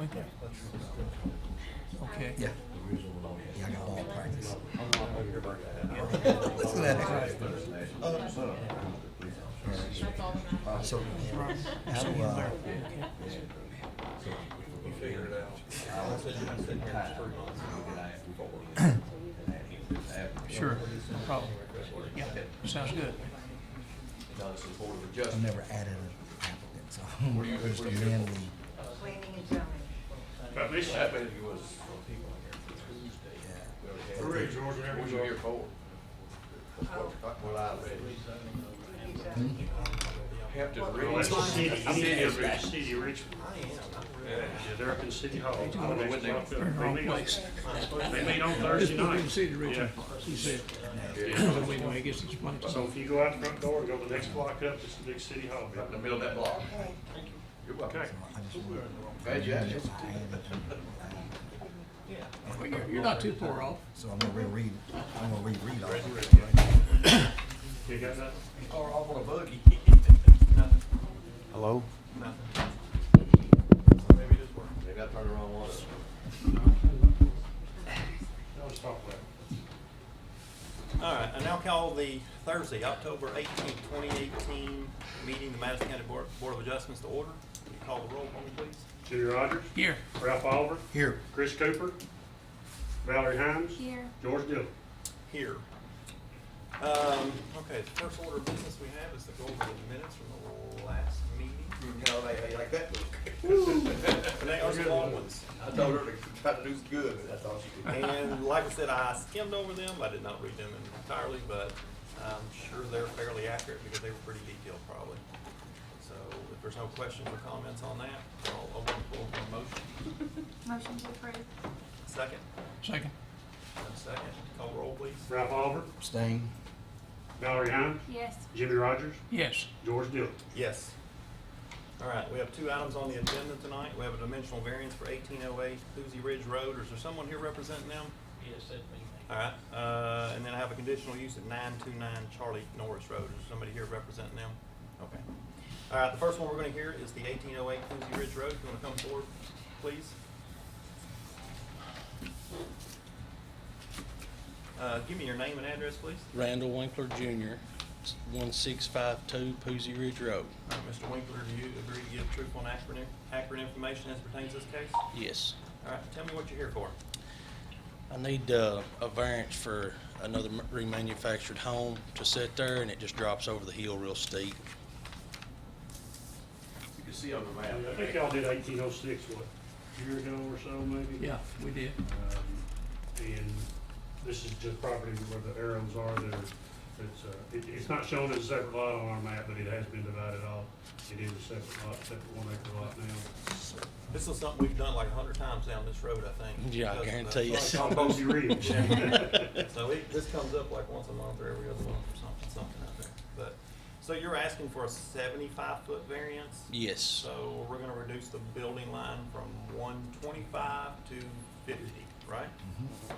Winkler? Okay. Yeah. Yeah, I got ball practice. Listen to that. So, Sure, no problem. Yeah, sounds good. I've never added an applicant, so I just amend the. Planning and zoning. We're ready, George, whenever you are. Well, I read. Hampton Well, Ridge. that's the city, I'm City in of Richmond. City of Richmond. Yeah, they're up in City Hall. They're in the wrong place. They meet on Just Thursday put it in night. the city, Richard, he said. So we know he gets his money. So if you go out the front door, go the next block up, it's the big City Hall Right in the building. middle of that block. Okay. You're welcome. Okay. I just want Glad you asked. Well, you're not too far off. So I'm gonna reread all of it. You got that? Or off on a buggy. Hello? Maybe it is working. Maybe I turned the wrong one. Now let's talk about it. All right, I now call the Thursday, October 18th, 2018 meeting of the Madison County Board of Adjustments to order. Can you call the roll for me, please? Jimmy Rogers, Here, Ralph Oliver, Here, Chris Cooper, Valerie Hines, Here. George Dillon. Here. Okay, the first order of business we have is to go over the minutes from the last meeting. How they like that look. And they are some long ones. I told her to try to do good, but that's all she could. And like I said, I skimmed over them. I did not read them entirely, but I'm sure they're fairly accurate because they were pretty detailed probably. So if there's no questions or comments on that, I'll open the floor for a motion. Motion to approve. Second? second. And a second. Call roll, please. Ralph Oliver, abstain. Valerie Hines, Yes. Jimmy Rogers, Yes, George Dillon. Yes. All right, we have two items on the agenda tonight. We have a dimensional variance for 1808 Coosy Ridge Road. Is there someone here representing them? yes, that'd be me. All right, and then I have a conditional use at 929 Charlie Norris Road. Is there somebody here representing them? Okay. All right, the first one we're gonna hear is the 1808 Coosy Ridge Road. If you wanna come forward, please. Give me your name and address, please. Randall Winkler Jr., 1652 Poozy Ridge Road. All right, Mr. Winkler, do you agree to give truthful and accurate information as pertains to this case? Yes. All right, tell me what you're here for. I need a variance for another remanufactured home to sit there, and it just drops over the hill real steep. You can see on the map. I think y'all did 1806, what, a year ago or so, maybe? Yeah, we did. And this is just property where the arrows are there. It's not shown as a separate lot on our map, but it has been divided off. It is a separate lot, separate 1 acre lot now. This is something we've done like 100 times down this road, I think. Yeah, I Because of guarantee the- you. It's on Bosie Ridge. So this comes up like once a month or every other month or something out there. But, so you're asking for a 75-foot variance? Yes. So we're gonna reduce the building line from 125 to 50, right? All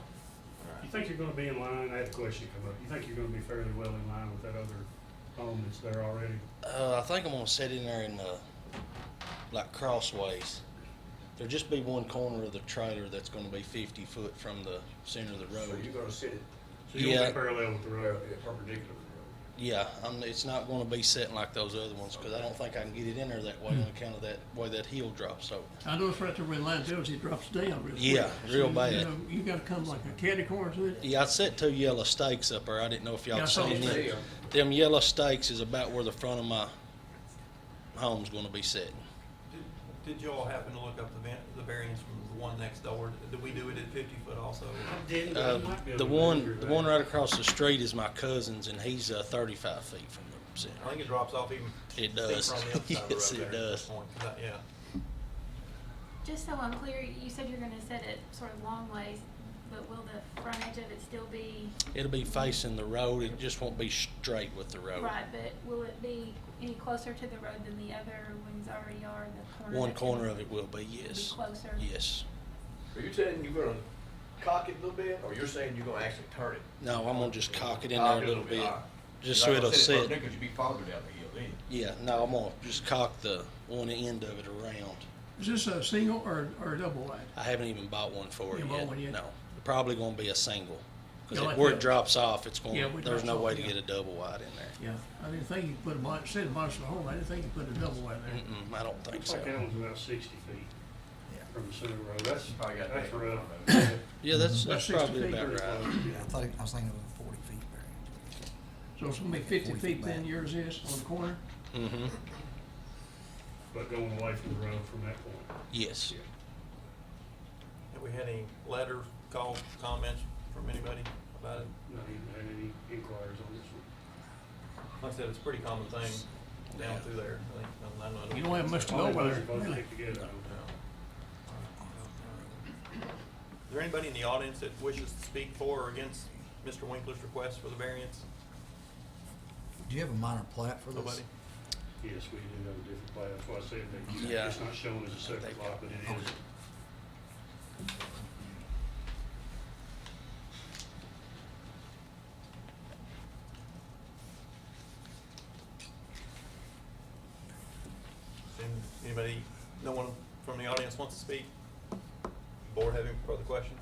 You right. think you're gonna be in line, I had a question come up, you think you're gonna be fairly well in line with that other home that's there already? I think I'm gonna sit in there in like crossways. There'll just be one corner of the trailer that's gonna be 50 foot from the center of the So road. you're gonna sit it So you're gonna Yeah. be parallel with the road? perpendicular to the Yeah, it's not gonna be sitting like those other ones, because I don't think I can get it in there that way on account of that way that hill drops over. I noticed right there where the line goes, it drops down real quick. Yeah, So, real you bad. know, you gotta come like a catty corner to it. Yeah, I set 2 yellow stakes up there. I didn't know if y'all Yeah, I saw seen them. them. Them yellow stakes is about where the front of my home's gonna be sitting. Did you all happen to look up the variance from the one next door? Did we do it at 50 foot also? The one right across the street is my cousin's, and he's 35 feet from the center. I think it drops off even It does. steeper on the other side of the Yes, road it there at does. this point. Yeah. Just so I'm clear, you said you're gonna set it sort of long ways, but will the frontage of it still be, It'll be facing the road. It just won't be straight with the road. right, but will it be any closer to the road than the other ones already are, the corner? One that's corner in- of it will be, will be yes. closer? Yes. Are you saying you're gonna cock it a little bit, or you're saying you're gonna actually turn it? No, I'm gonna just cock it in Cock there a little bit, all right. just You're so not it'll gonna sit. Because you'd be farther down the hill then. Yeah, no, I'm gonna just cock the one end of it around. Is this a single or a double wide? I haven't even bought one for it You yet. bought one yet? No, probably gonna be a single. Yeah, Cause like where that. it drops off, it's Yeah, going, where it there's no drops way off, to yeah. get a double wide in there. Yeah, I didn't think you put a mon, said monster home, I didn't think you put a double wide there. Mm-mm, I don't think Looks so. like that one's about 60 feet from the center road. That's Probably got that's that. rough. Yeah, that's About 60 probably feet. about Pretty right. close, yeah. I thought, I was thinking it was a 40 feet variance. So it's gonna be 50 40 feet feet then back. yours is on the corner? Mm-hmm, But going away from the road from that point. yes. Have we had any letters, calls, comments from anybody about it? Not even had any inquiries on this one. Like I said, it's a pretty common thing down through there. I think, I know- You don't have much to go All by those there, are both really. stick together. Is there anybody in the audience that wishes to speak for or against Mr. Winkler's request for the variance? Do you have a minor plat for this? Nobody? Yes, we do have a different plan. That's why I said that Yeah. it's not shown as a separate lot, but it is. Anybody, no one from the audience wants to speak? Board have any further questions?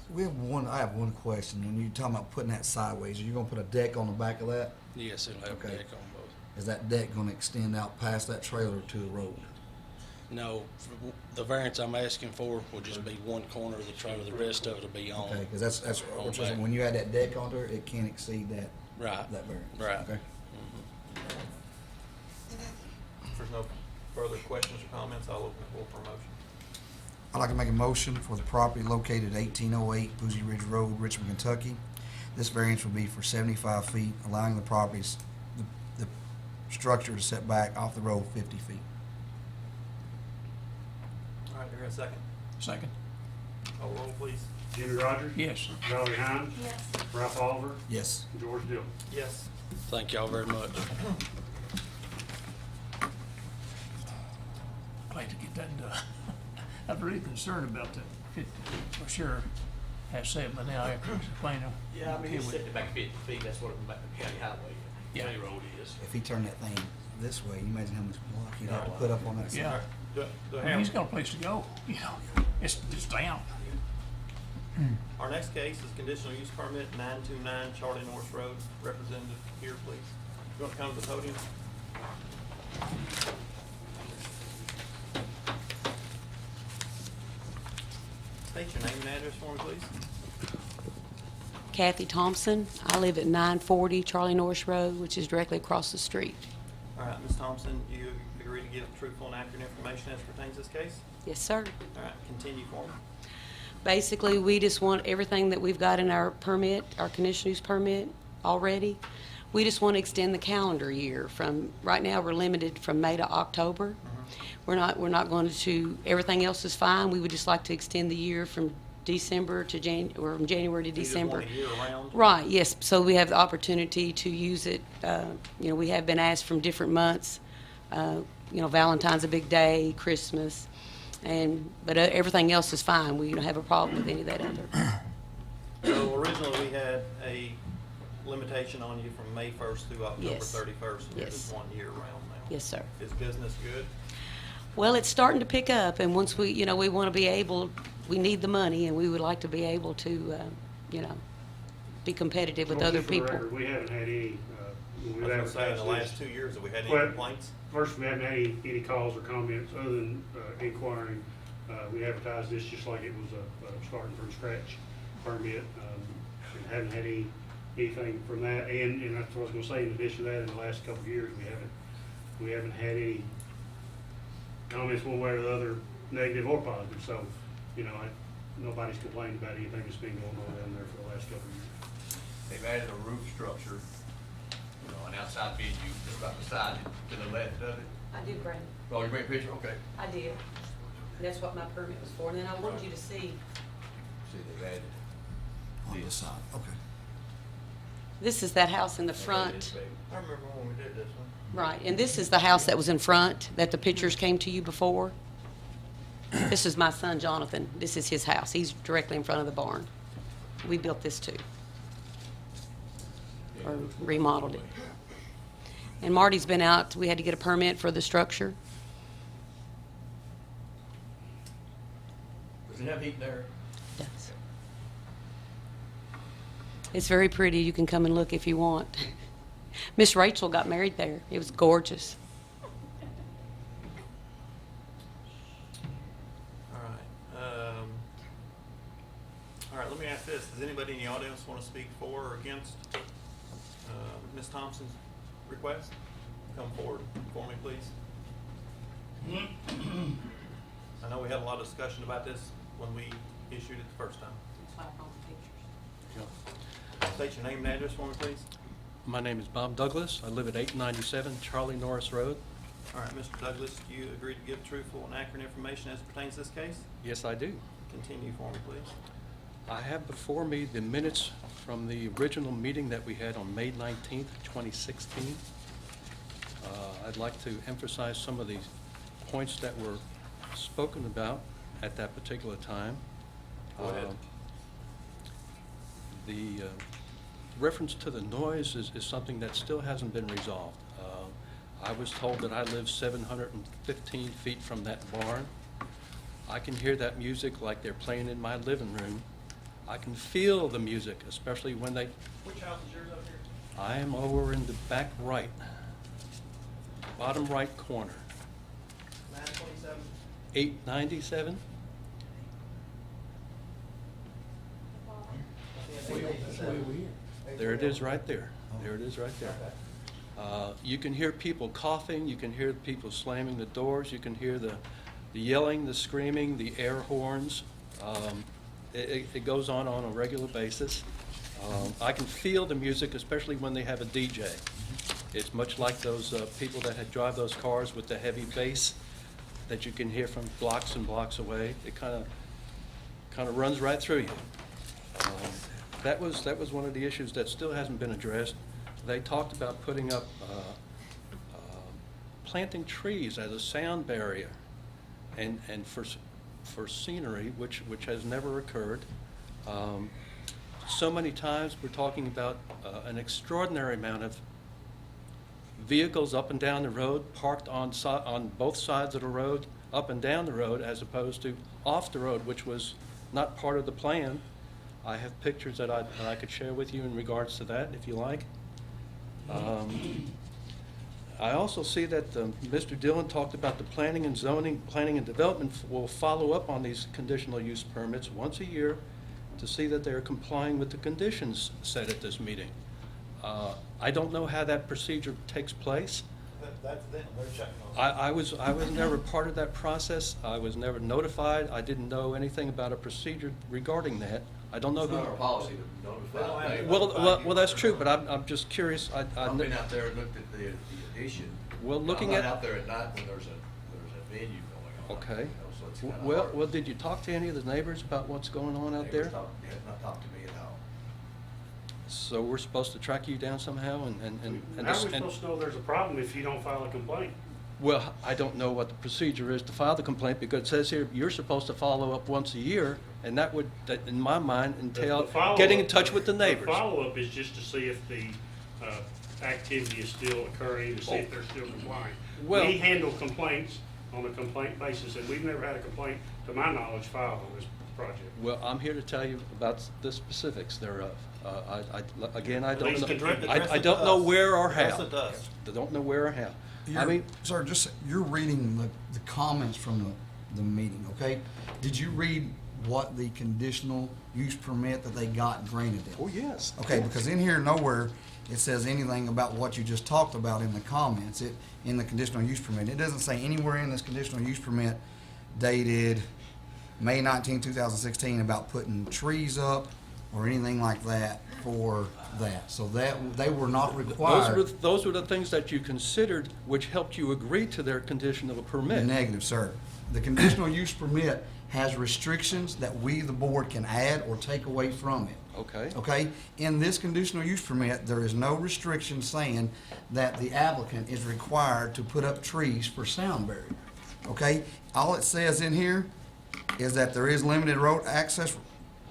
I have one question. When you're talking about putting that sideways, are you gonna put a deck on the back of that? Yes, it'll have a Okay. deck on both. Is that deck gonna extend out past that trailer to the road? No, the variance I'm asking for will just be one corner of the trailer, the rest of it'll be on. Okay, cause that's, On which is, back. when you add that deck onto it, it can't exceed that, Right, that variance. right. Okay. If there's no further questions or comments, I'll open the floor for a motion. I'd like to make a motion for the property located at 1808 Boozy Ridge Road, Richmond, Kentucky. This variance will be for 75 feet, allowing the properties, the structure to set back off the road 50 feet. All right, here in a second. Second? Call roll, please. Jimmy Rogers? Yes. Valerie Hines? Yes. Ralph Oliver? Yes. George Dillon? Yes. Thank y'all very much. Glad to get that done. I was really concerned about the 50 feet, for sure. Has said, but now after explaining. Yeah, I mean, it's okay with- set back 50 feet, that's what a county highway, Yeah. county road is. If he turned that thing this way, you imagine how much block he'd have to put up on that side. Yeah, Do I I mean, he's have, got a place to go, you know, it's down. our next case is conditional use permit 929 Charlie North Road. Representative here, please. You want to come to the podium? State your name and address for me, please. Kathy Thompson. I live at 940 Charlie Norris Road, which is directly across the street. All right, Ms. Thompson, you agree to give truthful and accurate information as pertains to this case? Yes, sir. All right, continue for me. Basically, we just want everything that we've got in our permit, our conditional use permit already. We just want to extend the calendar year from, right now, we're limited from May to October. We're not going to, everything else is fine. We would just like to extend the year from December to or from January to You just December. want a year round? Right, yes, so we have the opportunity to use it, we have been asked from different months, Valentine's a big day, Christmas, but everything else is fine, we don't have a problem with any of that other. So originally, we had a limitation on you from May 1st through October Yes. 31st. And you're Yes. just 1 year round now. Yes, sir. Is business good? Well, it's starting to pick up, and once we want to be able, we need the money, and we would like to be able to, be competitive with Well, other just for the people. record, we haven't had any, I we've was gonna say, in the advertised last this. 2 years, have we had any Well, complaints? First, we haven't had any calls or comments other than inquiring. We advertised this just like it was a starting from scratch permit. And haven't had anything from that. And that's what I was gonna say, in addition to that, in the last couple of years, we haven't had any comments one way or the other, negative or positive. So, nobody's complained about anything that's been going on down there for the last couple of years. They've added a roof structure, an outside venue just about beside it, to the left of it. I did, Brandon. Oh, you made a picture? Okay. I did. That's what my permit was for, and then I wanted you to see. See, they've added. On this side, okay. This is that house in the front. I remember when we did this one. Right, and this is the house that was in front, that the pictures came to you before. This is my son Jonathan. This is his house. He's directly in front of the barn. We built this too. Or remodeled it. And Marty's been out, we had to get a permit for the structure. Does it have heat there? Yes. It's very pretty. You can come and look if you want. Miss Rachel got married there. It was gorgeous. All right, let me ask this. Does anybody in the audience want to speak for or against Ms. Thompson's request? Come forward for me, please. I know we had a lot of discussion about this when we issued it the first time. State your name and address for me, please. My name is Bob Douglas. I live at 897 Charlie Norris Road. All right, Mr. Douglas, do you agree to give truthful and accurate information as it pertains to this case? Yes, I do. Continue for me, please. I have before me the minutes from the original meeting that we had on May 19th, 2016. I'd like to emphasize some of the points that were spoken about at that particular time. Go ahead. The reference to the noise is something that still hasn't been resolved. I was told that I live 715 feet from that barn. I can hear that music like they're playing in my living room. I can feel the music, especially when they... Which house is yours up here? I am over in the back right, bottom right corner. 927? 897? There it is right there. There it is right there. You can hear people coughing, you can hear people slamming the doors, you can hear the yelling, the screaming, the air horns. It goes on a regular basis. I can feel the music, especially when they have a DJ. It's much like those people that drive those cars with the heavy bass that you can hear from blocks and blocks away. It kind of runs right through you. That was one of the issues that still hasn't been addressed. They talked about putting up planting trees as a sound barrier and for scenery, which has never occurred. So many times we're talking about an extraordinary amount of vehicles up and down the road, parked on both sides of the road, up and down the road, as opposed to off the road, which was not part of the plan. I have pictures that I could share with you in regards to that, if you like. I also see that Mr. Dillon talked about the planning and zoning, planning and development will follow up on these conditional use permits once a year to see that they're complying with the conditions set at this meeting. I don't know how that procedure takes place. That's them, they're checking on it. I was never part of that process. I was never notified. I didn't know anything about a procedure regarding that. I don't know It's who. not our policy to notify. They don't neighbors. Well, that's true, but I'm just curious. I've been out there and looked at the addition. Well, looking I'm at- not out there at night when there's a venue going on. Okay. You know, so it's kinda Well, hard. did you talk to any of the neighbors about what's going on out there? Neighbors have not talked to me at all. So we're supposed to track you down somehow and How are we supposed to know there's a problem if you don't file a complaint? well, I don't know what the procedure is to file the complaint because it says here you're supposed to follow up once a year, and that would, in my mind, entail The follow-up- getting in touch with the neighbors. The follow-up is just to see if the activity is still occurring, to see if they're still complying. Well- We handle complaints on a complaint basis, and we've never had a complaint, to my knowledge, filed on this project. Well, I'm here to tell you about the specifics thereof. Again, I At don't least know. address I don't know where or Address how. it to us. I don't know where or how. I You're- mean, Sir, just, you're reading the comments from the meeting, okay? Did you read what the conditional use permit that they got granted them? oh, yes. Okay, because in here nowhere it says anything about what you just talked about in the comments, in the conditional use permit. It doesn't say anywhere in this conditional use permit dated May 19, 2016 about putting trees up or anything like that for that. So that, they were not required. Those were the things that you considered, which helped you agree to their conditional permit. Negative, sir. The conditional use permit has restrictions that we, the board, can add or take away from it. Okay. Okay? In this conditional use permit, there is no restriction saying that the applicant is required to put up trees for sound barrier. Okay? All it says in here is that there is limited road access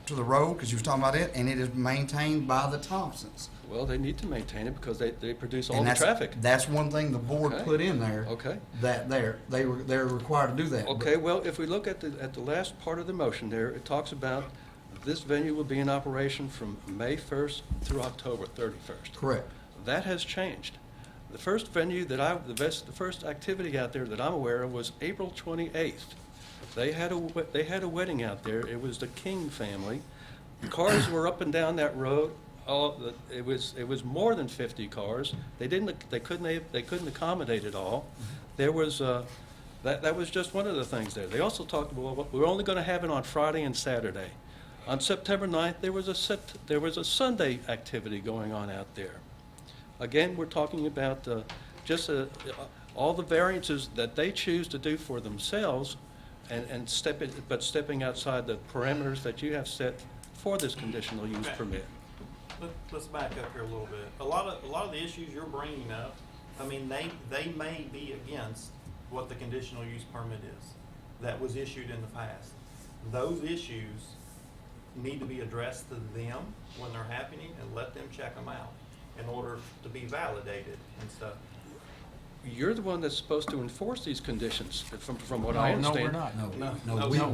to the road, because you was talking about it, and it is maintained by the Thompsons. Well, they need to maintain it because they produce all And the that's, traffic. that's one thing the board Okay. put in there. Okay. That they're required to do that. Okay, well, if we look at the last part of the motion there, it talks about this venue will be in operation from May 1st through October 31st. Correct. That has changed. The first venue the first activity out there that I'm aware of was April 28th. They had a wedding out there. It was the King family. Cars were up and down that road. It was more than 50 cars. They couldn't accommodate it all. There was that was just one of the things there. They also talked about we're only going to have it on Friday and Saturday. On September 9th, there was a Sunday activity going on out there. Again, we're talking about all the variances that they choose to do for themselves, but stepping outside the parameters that you have set for this conditional use Okay. permit. Let's back up here a little bit. A lot of the issues you're bringing up, I mean, they may be against what the conditional use permit is that was issued in the past. Those issues need to be addressed to them when they're happening and let them check them out in order to be validated and stuff. You're the one that's supposed to enforce these conditions, from what I No, understand. we're not. No, No.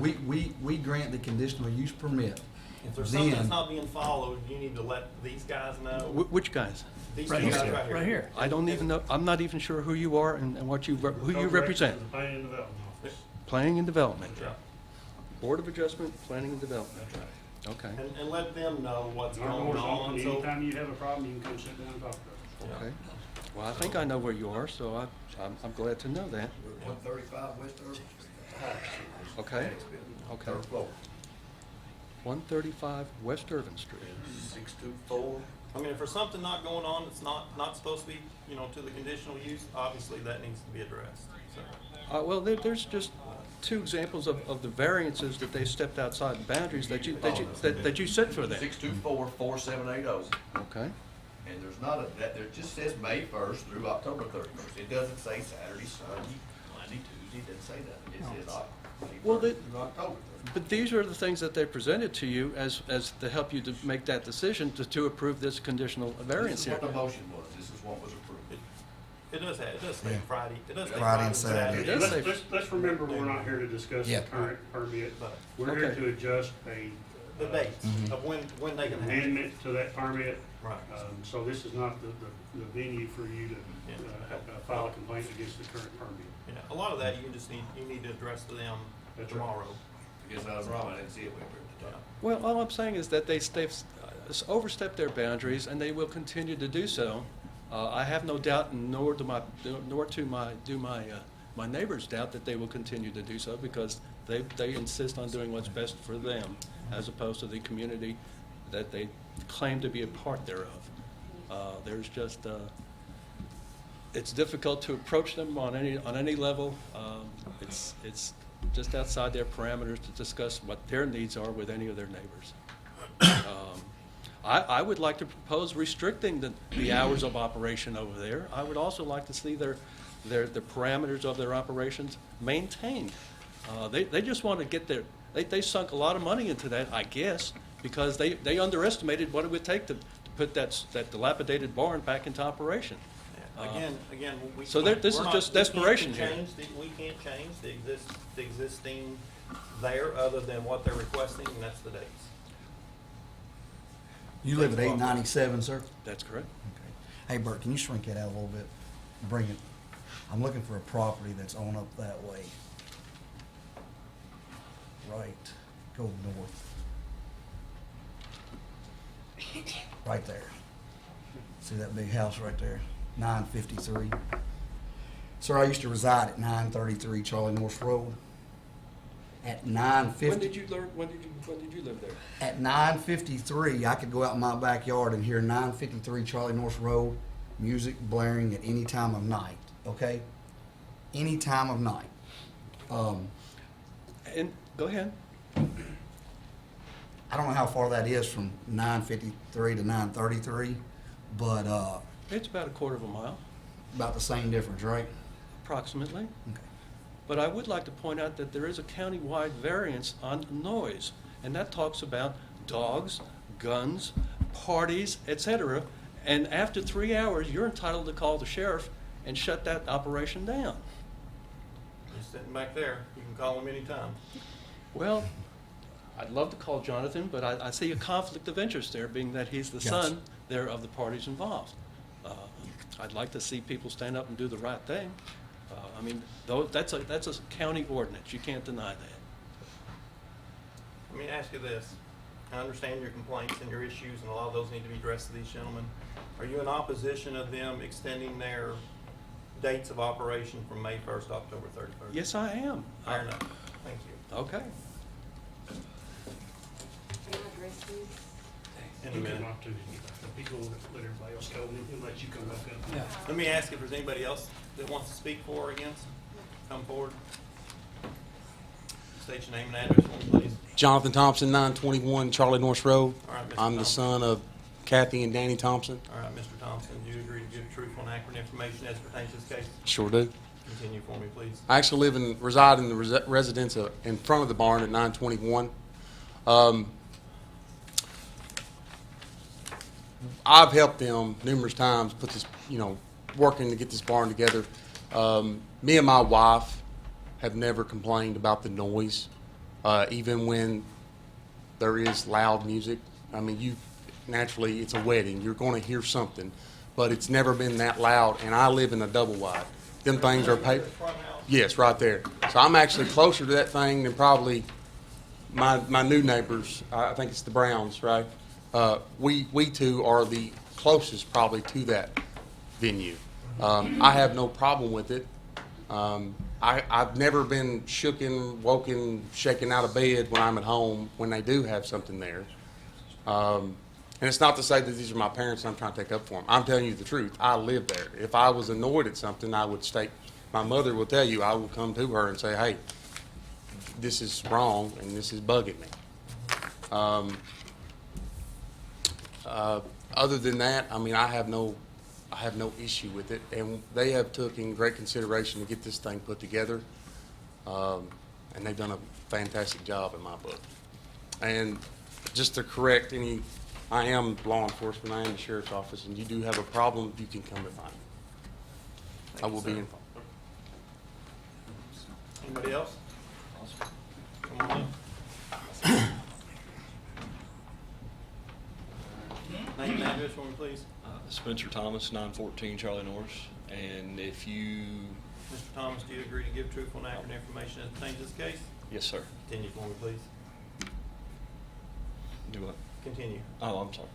we grant the conditional use permit. If there's something that's Then- not being followed, you need to let these guys know. Which guys? These Right two here, guys right here. right here. I don't even know, I'm not even sure who you are and who you represent. The Planning and Development Office. Planning and Development. Yeah. Board of Adjustment, Planning and Development. That's right. Okay, And let them know what's Our going door's on, open. so. Anytime you have a problem, you can come sit down and talk to us. Yeah. okay. Well, I think I know where you are, so I'm glad to know that. 135 West Irving Street. Okay, okay. Third floor. 135 West Irvin Street. 624. I mean, if there's something not going on, it's not supposed to be, to the conditional use, obviously that needs to be addressed, so. Well, there's just two examples of the variances that they stepped outside the boundaries that you set for them. 624-4780. Okay, And there's not there just says May 1st through October 31st. It doesn't say Saturday, Sunday, Monday, Tuesday, it doesn't say that. It says May Well, 1st through October 31st. but these are the things that they presented to you as to help you to make that decision to approve this conditional variance This is here. what the motion was. This is what was approved. It does say Yeah. Friday, it does say Friday Friday and Saturday. It does say- Let's remember, we're not here to discuss Yeah. the current permit, But we're here Okay. to adjust a. the dates of when they can have it. Amendment to that permit. Right. So this is not the venue for you to file a complaint against the current permit. Yeah, a lot of that you need to address to them That's right. tomorrow. I guess I was wrong. I didn't see it when we were at the top. Well, all I'm saying is that they've overstepped their boundaries, and they will continue to do so. I have no doubt, nor do my neighbors doubt that they will continue to do so, because they insist on doing what's best for them, as opposed to the community that they claim to be a part thereof. There's just it's difficult to approach them on any level. It's just outside their parameters to discuss what their needs are with any of their neighbors. I would like to propose restricting the hours of operation over there. I would also like to see the parameters of their operations maintained. They just want to get they sunk a lot of money into that, I guess, because they underestimated what it would take to put that dilapidated barn back into operation. Again, we. So can't- this we're is not- just we can't desperation here. We can't change the existing there, other than what they're requesting, and that's the dates. You live at 897, sir? That's correct. Okay. Hey, Bert, can you shrink that out a little bit? Bring it. I'm looking for a property that's on up that way. Right. Go north. Right there. See that big house right there? 953. Sir, I used to reside at 933 Charlie North Road. At 950. When did you live there? At 9:53, I could go out in my backyard and hear 953 Charlie North Road music blaring at any time of night. Okay, any time of night. And go ahead. I don't know how far that is from 9:53 to 9:33, but It's about a quarter of a mile, about the same difference, right? approximately. Okay. But I would like to point out that there is a county-wide variance on noise, and that talks about dogs, guns, parties, etc., And after 3 hours, you're entitled to call the sheriff and shut that operation down. He's sitting back there. You can call him anytime. Well, I'd love to call Jonathan, but I see a conflict of interest there, being that he's the Gotcha. son there of the parties involved. I'd like to see people stand up and do the right thing. I mean, that's a county ordinance. You can't deny that. Let me ask you this. I understand your complaints and your issues, and a lot of those need to be addressed to these gentlemen. Are you in opposition of them extending their dates of operation from May 1st to October 31st? Yes, I am. Fair enough. Thank you. Okay. Can I address this? In a You minute. come up to the people that let everybody else go, and let you come back up. Yeah. Let me ask if there's anybody else that wants to speak for or against. Come forward. State your name and address for me, please. Jonathan Thompson, 921 Charlie North Road. All right, Mr. I'm the Thompson. son of Kathy and Danny Thompson. All right, Mr. Thompson, do you agree to give truthful and accurate information as pertains to this case? Sure do. Continue for me, please. I actually reside in the residence in front of the barn at 921. I've helped them numerous times put this, working to get this barn together. Me and my wife have never complained about the noise, even when there is loud music. I mean, naturally, it's a wedding. You're going to hear something, but it's never been that loud, and I live in a double wide. Them things are paper. Front house. Yes, right there. So I'm actually closer to that thing than probably my new neighbors. I think it's the Browns, right? We two are the closest probably to that venue. I have no problem with it. I've never been shooken, woken, shaken out of bed when I'm at home when they do have something there. And it's not to say that these are my parents and I'm trying to take up for them. I'm telling you the truth. I live there. If I was annoyed at something, I would state, my mother will tell you, I will come to her and say, hey, this is wrong and this is bugging me. Other than that, I mean, I have no issue with it, and they have taken great consideration to get this thing put together, and they've done a fantastic job in my book. And just to correct I am law enforcement, I am the sheriff's office, and you do have a problem, you can come and find me. I will be involved. Anybody else? Come on up. Name and address for me, please. Spencer Thomas, 914 Charlie Norris, and if you, Mr. Thomas, do you agree to give truthful and accurate information as pertains to this case? yes, sir, Continue for me, please. do what? Continue. Oh, I'm sorry.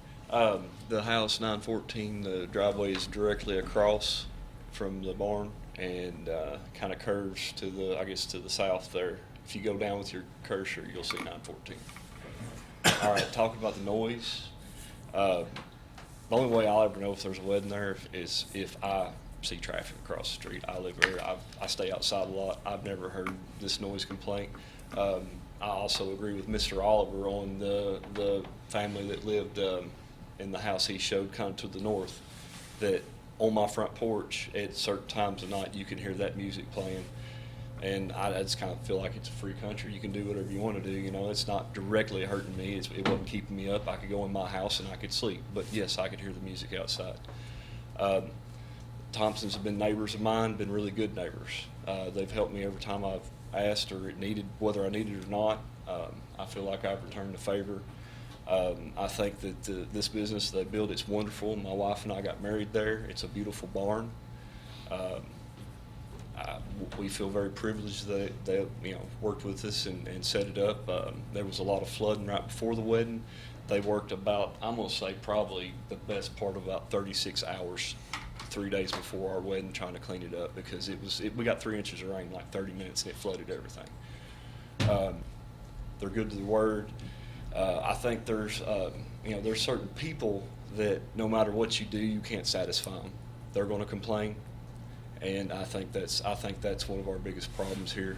The house, 914, the driveway is directly across from the barn and kind of curves to the south there. If you go down with your cursor, you'll see 914. All right, talking about the noise, the only way I'll ever know if there's a wedding there is if I see traffic across the street. I live there. I stay outside a lot. I've never heard this noise complaint. I also agree with Mr. Oliver on the family that lived in the house he showed kind of to the north, that on my front porch at certain times of night you can hear that music playing. And I just kind of feel like it's a free country. You can do whatever you want to do. It's not directly hurting me. It wasn't keeping me up. I could go in my house and I could sleep. But yes, I could hear the music outside. Thompsons have been neighbors of mine, been really good neighbors. They've helped me every time I've asked or whether I needed it or not. I feel like I've returned the favor. I think that this business they built, it's wonderful. My wife and I got married there. It's a beautiful barn. We feel very privileged that they worked with us and set it up. There was a lot of flooding right before the wedding. They worked about, I'm going to say probably the best part of about 36 hours, 3 days before our wedding, trying to clean it up because we got 3 inches of rain in like 30 minutes and it flooded everything. They're good to the word. I think there's certain people that no matter what you do, you can't satisfy them. They're going to complain. And I think that's one of our biggest problems here.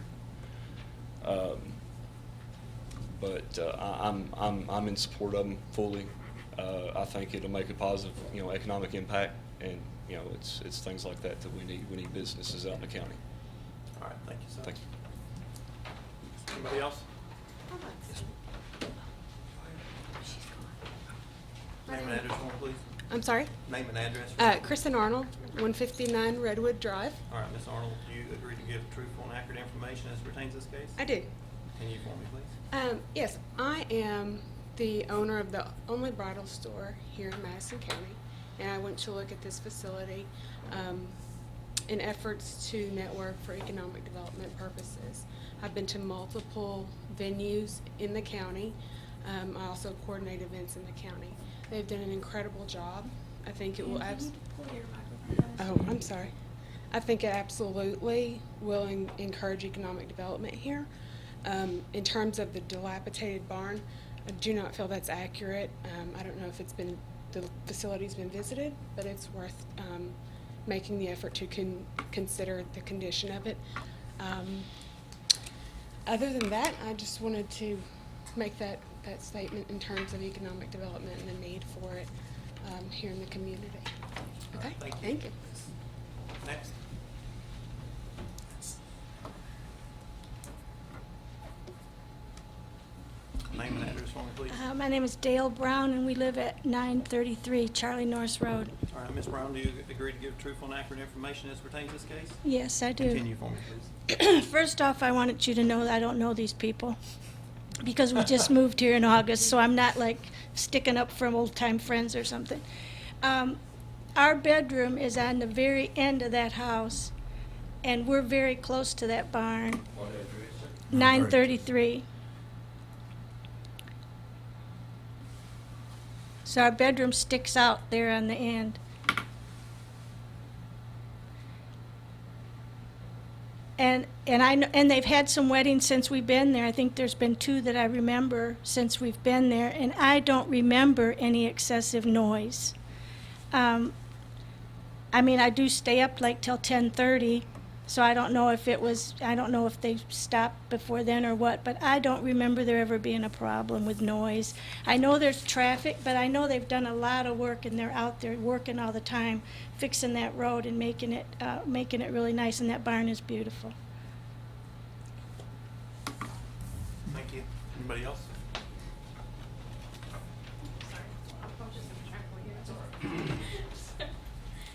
But I'm in support of them fully. I think it'll make a positive economic impact, and it's things like that we need. We need businesses out in the county. All right, thank you, sir. Thank you. Anybody else? Name and address for me, please. I'm sorry? Name and address. Kristen Arnold, 159 Redwood Drive. All right, Ms. Arnold, do you agree to give truthful and accurate information as pertains to this case? I do. Continue for me, please. Yes, I am the owner of the only bridal store here in Madison County, and I went to look at this facility in efforts to network for economic development purposes. I've been to multiple venues in the county. I also coordinate events in the county. They've done an incredible job. I think it will I'm sorry. I think it absolutely will encourage economic development here. In terms of the dilapidated barn, I do not feel that's accurate. I don't know if the facility's been visited, but it's worth making the effort to consider the condition of it. Other than that, I just wanted to make that statement in terms of economic development and the need for it here in the community. Okay, thank you. Next. Name and address for me, please. My name is Dale Brown, and we live at 933 Charlie Norris Road. All right, Ms. Brown, do you agree to give truthful and accurate information as pertains to this case? Yes, I do. Continue for me, please. First off, I wanted you to know that I don't know these people because we just moved here in August, so I'm not like sticking up for old-time friends or something. Our bedroom is on the very end of that house, and we're very close to that barn. What address? 933. So our bedroom sticks out there on the end. And they've had some weddings since we've been there. I think there's been 2 that I remember since we've been there, and I don't remember any excessive noise. I mean, I do stay up like till 10:30, so I don't know if they stopped before then or what, but I don't remember there ever being a problem with noise. I know there's traffic, but I know they've done a lot of work, and they're out there working all the time, fixing that road and making it really nice, and that barn is beautiful. Thank you. Anybody else?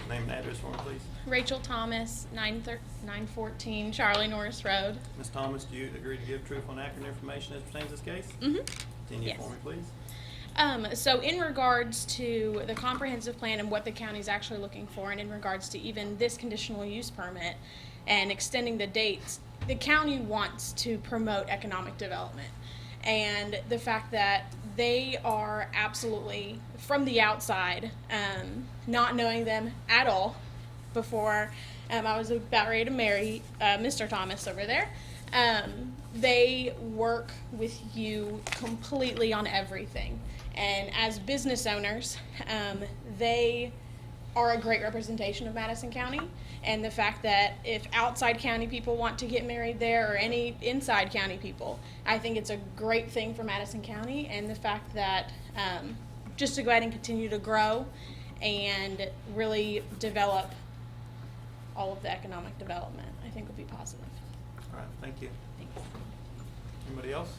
Name and address for me, please. Rachel Thomas, 914 Charlie Norris Road. Ms. Thomas, do you agree to give truthful and accurate information as pertains to this case? Mm-hmm. Continue Yes. for me, please. So in regards to the comprehensive plan and what the county is actually looking for, and in regards to even this conditional use permit and extending the dates, the county wants to promote economic development. And the fact that they are absolutely, from the outside, not knowing them at all before I was about ready to marry Mr. Thomas over there, they work with you completely on everything. And as business owners, they are a great representation of Madison County. And the fact that if outside county people want to get married there, or any inside county people, I think it's a great thing for Madison County. And the fact that just to go ahead and continue to grow and really develop all of the economic development, I think would be positive. All right, thank you. Thanks. Anybody else?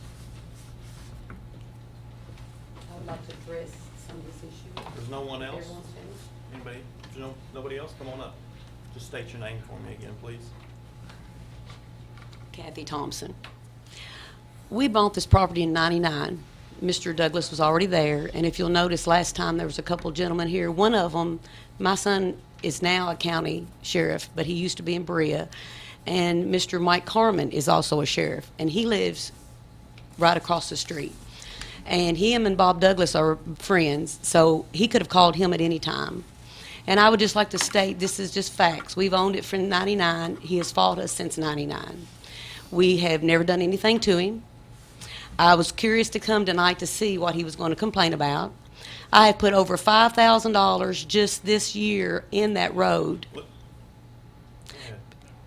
I would like to address some of this issue. There's no one else? Everyone's finished? Anybody? There's nobody else? Come on up. Just state your name for me again, please. Kathy Thompson. We bought this property in '99. Mr. Douglas was already there, and if you'll notice, last time there was a couple gentlemen here. One of them, my son is now a county sheriff, but he used to be in Berea, and Mr. Mike Carmen is also a sheriff, and he lives right across the street. And him and Bob Douglas are friends, so he could have called him at any time. And I would just like to state, this is just facts. We've owned it from '99. He has fought us since '99. We have never done anything to him. I was curious to come tonight to see what he was going to complain about. I have put over $5,000 just this year in that road. Go ahead.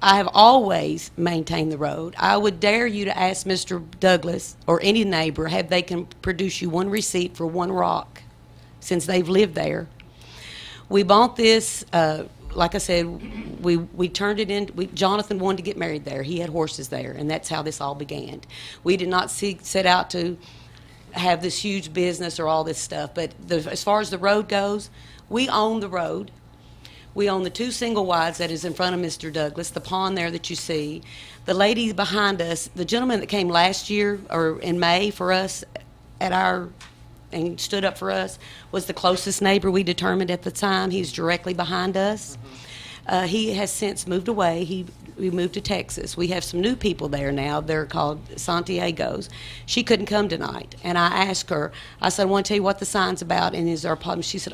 I have always maintained the road. I would dare you to ask Mr. Douglas or any neighbor, have they can produce you one receipt for one rock since they've lived there. We bought this, like I said, we turned it in. Jonathan wanted to get married there. He had horses there, and that's how this all began. We did not set out to have this huge business or all this stuff, but as far as the road goes, We own the road. We own the 2 single wides that is in front of Mr. Douglas, the pond there that you see. The lady behind us, the gentleman that came last year, or in May for us and stood up for us, was the closest neighbor we determined at the time. He's directly behind us. He has since moved away. We moved to Texas. We have some new people there now. They're called Santiago's. She couldn't come tonight. And I asked her, I said, I want to tell you what the sign's about, and is there a problem? She said,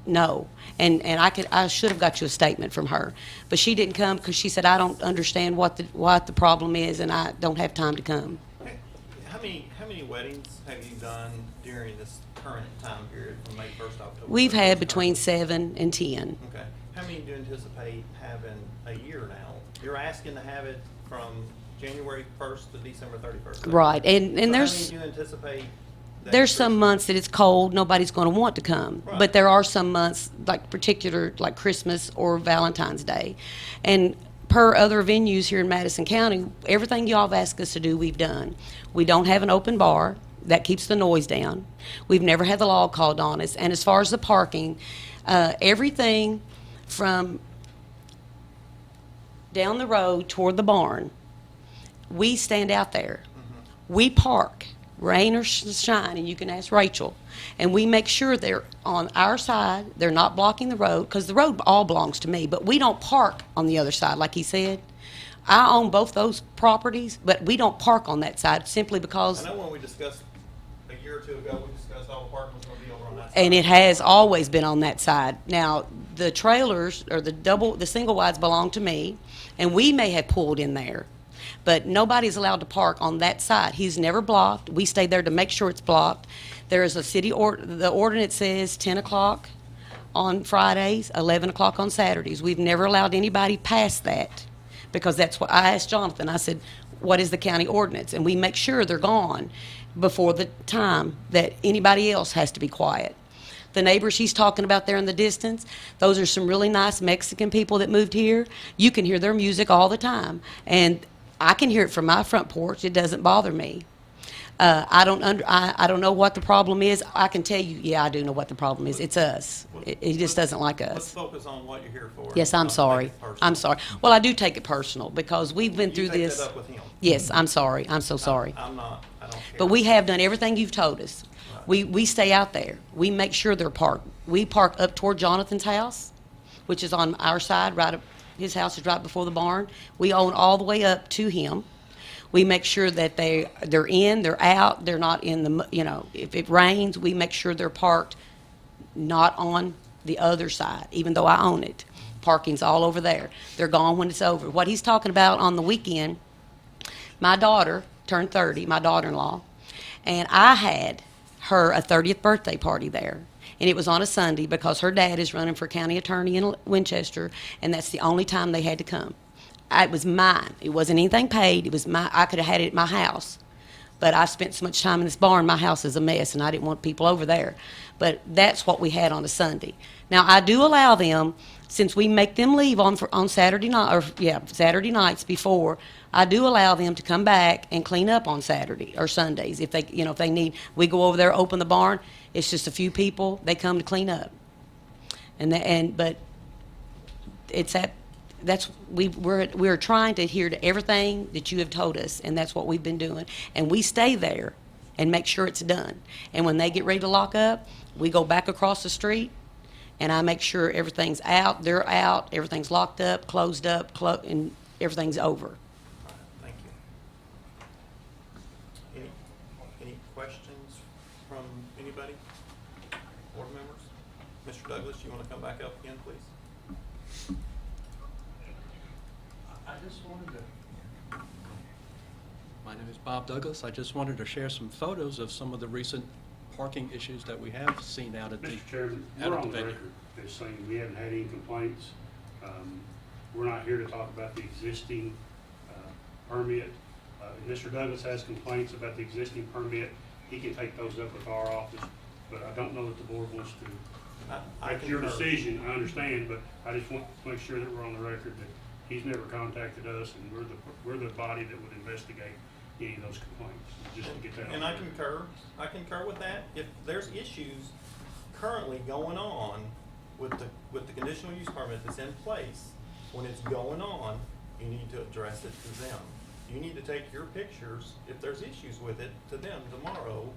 no. And I should have got you a statement from her. But she didn't come because she said, I don't understand what the problem is, and I don't have time to come. How many weddings have you done during this current time period from May 1st, October? We've 1st? had between 7 and 10. Okay. How many do you anticipate having a year now? You're asking to have it from January 1st to December 31st. Right. And So there's... how many do you anticipate? There's some months that it's cold, nobody's going to want to come. Right. But there are some months, like particular, like Christmas or Valentine's Day. And per other venues here in Madison County, everything y'all have asked us to do, we've done. We don't have an open bar. That keeps the noise down. We've never had the law called on us. And as far as the parking, everything from down the road toward the barn, we stand out there. We park, rain or shine, and you can ask Rachel. And we make sure they're on our side, they're not blocking the road, because the road all belongs to me, but we don't park on the other side, like he said. I own both those properties, but we don't park on that side simply because, I know when we discussed a year or two ago, we discussed all the parking was going to be over on that side. and it has always been on that side. Now, the trailers, or the single wides belong to me, and we may have pulled in there. But nobody's allowed to park on that side. He's never blocked. We stay there to make sure it's blocked. There is a the ordinance says 10 o'clock on Fridays, 11 o'clock on Saturdays. We've never allowed anybody past that, because that's what I asked Jonathan. I said, what is the county ordinance? And we make sure they're gone before the time that anybody else has to be quiet. The neighbors he's talking about there in the distance, those are some really nice Mexican people that moved here. You can hear their music all the time. And I can hear it from my front porch. It doesn't bother me. I don't know what the problem is. I can tell you, yeah, I do know what the problem is. It's us. He just doesn't like Let's us. focus on what you're here for. Yes, I'm Not sorry. take it personal. I'm sorry. Well, I do take it personal because we've been through You take this. that up with him. Yes, I'm sorry. I'm so sorry. I don't care. But we have done everything you've told us. We stay out there. We make sure they're parked. We park up toward Jonathan's house, which is on our side, right up, his house is right before the barn. We own all the way up to him. We make sure that they're in, they're out, they're not in the, if it rains, we make sure they're parked not on the other side, even though I own it. Parking's all over there. They're gone when it's over. What he's talking about on the weekend, my daughter turned 30, my daughter-in-law, and I had her a 30th birthday party there. And it was on a Sunday because her dad is running for county attorney in Winchester, and that's the only time they had to come. It was mine. It wasn't anything paid. It was I could have had it at my house. But I spent so much time in this barn, my house is a mess, and I didn't want people over there. But that's what we had on a Sunday. Now, I do allow them, since we make them leave on Saturday night, Saturday nights before, I do allow them to come back and clean up on Saturday or Sundays if they need. We go over there, open the barn. It's just a few people. They come to clean up. But it's we're trying to adhere to everything that you have told us, and that's what we've been doing. And we stay there and make sure it's done. And when they get ready to lock up, we go back across the street, and I make sure everything's out, they're out, everything's locked up, closed up, and everything's over. Thank you. Any questions from anybody? Board members? Mr. Douglas, you want to come back up again, please? I just wanted to. My name is Bob Douglas. I just wanted to share some photos of some of the recent parking issues that we have seen out at the. Mr. Chairman, out we're at the on the venue. record as saying we haven't had any complaints. We're not here to talk about the existing permit. If Mr. Douglas has complaints about the existing permit, he can take those up with our office, but I don't know that the board wants to. That's your decision, I understand, but I just want to make sure that we're on the record that he's never contacted us, and we're the body that would investigate any of those complaints, just to get that on And the I record. concur with that. If there's issues currently going on with the conditional use permit that's in place, when it's going on, you need to address it to them. You need to take your pictures, if there's issues with it, to them tomorrow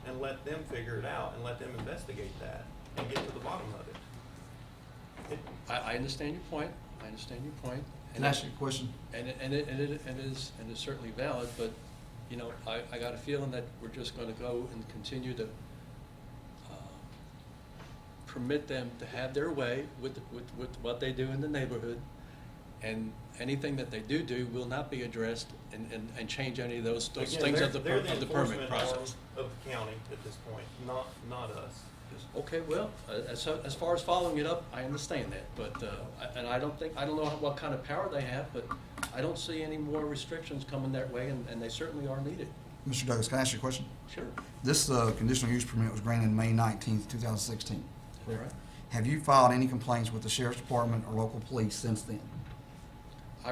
and let them figure it out and let them investigate that and get to the bottom of it. I understand your point, I understand your point. Can I ask you a question? And it is certainly valid, but, you know, I got a feeling that we're just gonna go and continue to permit them to have their way with what they do in the neighborhood, and anything that they do will not be addressed and change any of those Again, things of the they're permit enforcement arm process. of the county at this point, not us. Okay, well, as far as following it up, I understand that, but, and I don't know what kind of power they have, but I don't see any more restrictions coming that way, and they certainly are needed. Mr. Douglas, can I ask you a question? Sure. This conditional use permit was granted May 19th, 2016. All right. Have you filed any complaints with the sheriff's department or local police since then? I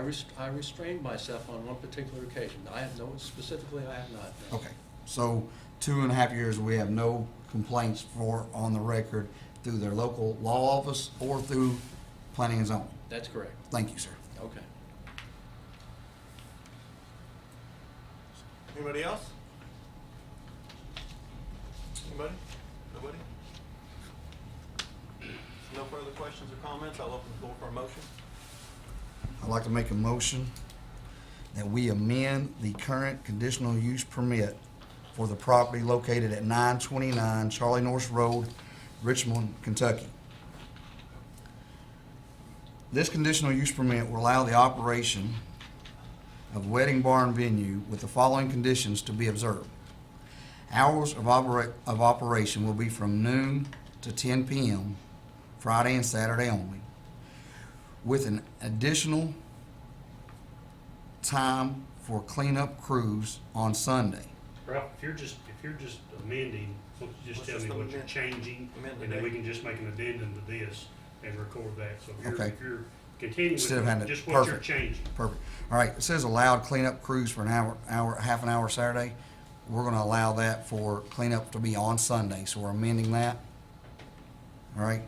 restrained myself on one particular occasion. I have specifically, I have not. no. Okay, so 2.5 years, we have no complaints on the record through their local law office or through planning and zoning? That's correct. Thank you, sir. Okay. Anybody else? Anybody? Nobody? No further questions or comments, I'll open the floor for a motion. I'd like to make a motion that we amend the current conditional use permit for the property located at 929 Charlie Norris Road, Richmond, Kentucky. This conditional use permit will allow the operation of wedding barn venue with the following conditions to be observed. Hours of operation will be from noon to 10 p.m., Friday and Saturday only, with an additional time for cleanup crews on Sunday. Ralph, if you're just amending, why don't you just tell me what you're changing, amend the and then we date. can just make an addendum to this and record that. So if Okay. you're continuing Instead of having with it, just what you're perfect. changing. Perfect. All right, it says allowed cleanup crews for half an hour Saturday. We're gonna allow that for cleanup to be on Sunday, so we're amending that. All right?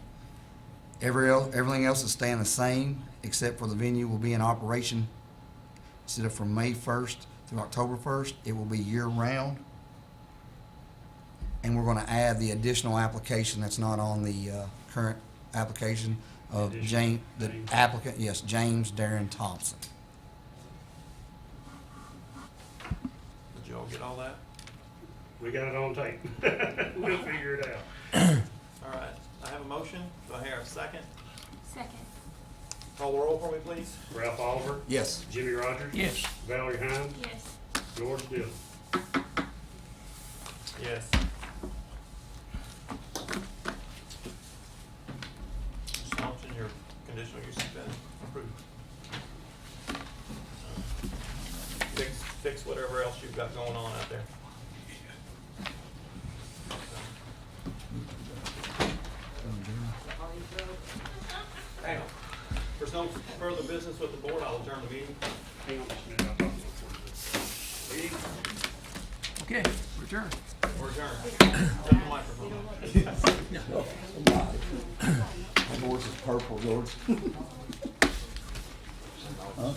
Everything else is staying the same, except for the venue will be in operation instead of from May 1st through October 1st, it will be year-round. And we're gonna add the additional application that's not on the current application of Additional the James. applicant, yes, James Darren Thompson. Did you all get all that? We got it on tape. We'll figure it out. All right, I have a motion, do I hear a second? Second. Call the roll for me, please. Ralph Oliver, Yes. Jimmy Rogers. Yes. Valerie Hines, Yes. George Dillon. Yes. Mr. Thompson, your conditional use has been approved. Fix whatever else you've got going on out there. Hang on. If there's no further business with the board, I'll adjourn the meeting. Hang on just a minute, I'll talk to you. Okay, return. We're adjourned. Take the microphone. My horse is purple, George. Huh?